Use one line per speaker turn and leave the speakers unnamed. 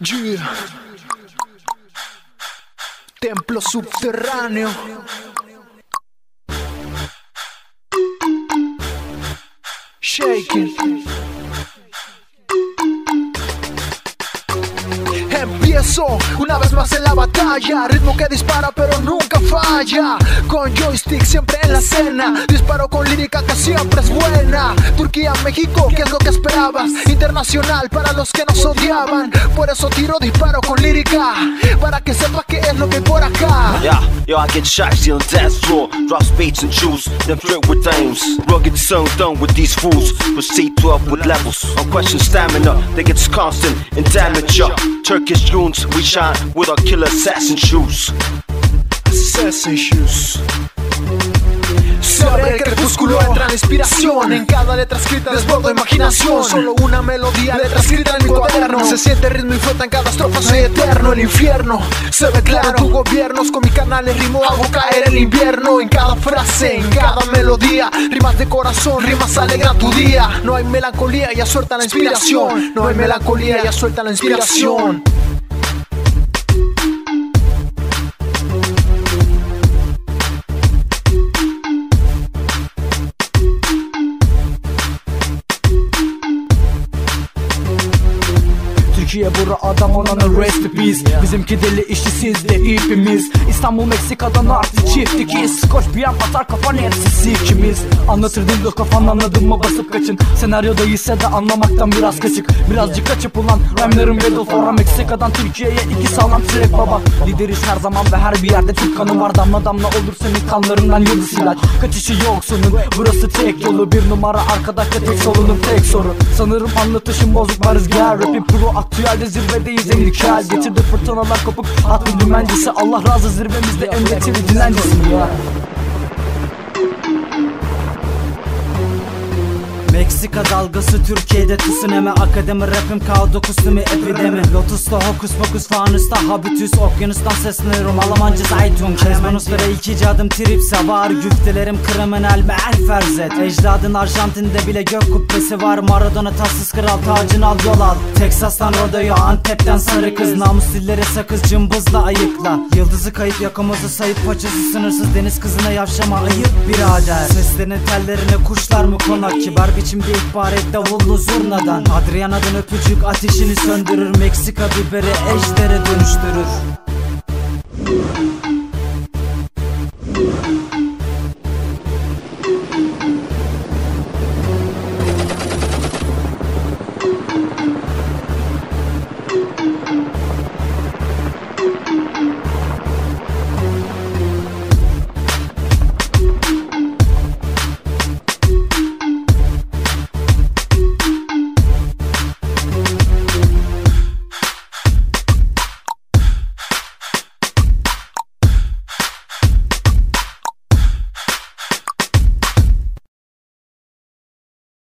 Yeah. Templo subterráneo. Shaking. Empiezo una vez más en la batalla, ritmo que dispara pero nunca falla. Con joystick siempre en la escena, disparo con lírica que siempre es buena. Turquía, México, ¿qué es lo que esperabas? Internacional para los que nos odiaban. Por eso disparo con lírica, para que sepas qué es lo que hay por acá.
Yeah, yo, I get shotty on dance floor, drop speeds and juice, then flirt with dames. Rugged son done with these fools, proceed to up with levels. Unquestioned stamina, they get constant and damage up. Turkish goons, we shine with our killer assassin shoes.
Assassin shoes. Se abre el crepúsculo, entra la inspiración. En cada letra escrita desbordo imaginación. Solo una melodía, letra escrita en mi cuaderno. Se siente ritmo y flota en cada estrofa, soy eterno. El infierno se ve claro en tus gobiernos. Con mis canales rimo, hago caer el invierno. En cada frase, en cada melodía, rimas de corazón, rimas alegran tu día. No hay melancolía, ya suelta la inspiración. No hay melancolía, ya suelta la inspiración.
Türkiye bura adam olanın rest in peace. Bizimki deli işçi siz de ipimiz. İstanbul Meksika'dan artı çift ikiz. Koş bir yan atar kafan hepsi ikimiz. Anlatır dildo kafan anladın mı basıp kaçın. Senaryoda ise de anlamaktan biraz kaçık. Birazcık kaçıp ulan Remlerim Battle for Meksika'dan Türkiye'ye iki sağlam trek baba. Lideriz her zaman ve her bir yerde Türk kanı var. Damla damla olur senin kanlarından yıldız ilaç. Kaçışı yok sonun, burası tek yolu. Bir numara arkadaşla tek solunun tek soru. Sanırım anlatışım bozuk varız gel. Rap'in pro aktüelde zirvedeyiz en ilkel. Getirdi fırtınalar kopuk atlı dümencisi. Allah razı zirvemizde emretili dilencisin ya. Meksika dalgası Türkiye'de tsunami. Akademi rapim K9 tümü epidemi. Lotus'ta hokus pokus fanusta habitus. Okyanustan sesleniyorum Almancı Zaytun. Kezbanuslara ikinci adım tripse var. Güftelerim kriminal meğer ferzet. Ecdadın Arjantin'de bile gök kubbesi var. Maradona tatsız kral tacını al yol al. Teksas'tan rodeo Antep'ten sarı kız. Namus dilleri sakız cımbızla ayıkla. Yıldızı kayıp yakamızı sayıp paçası sınırsız. Deniz kızına yavşama ayıp birader. Seslerinin tellerine kuşlar mı konak? Kibar biçimde ihbar et davullu zurnadan. Adriana'dan öpücük ateşini söndürür. Meksika biberi ejdere dönüştürür.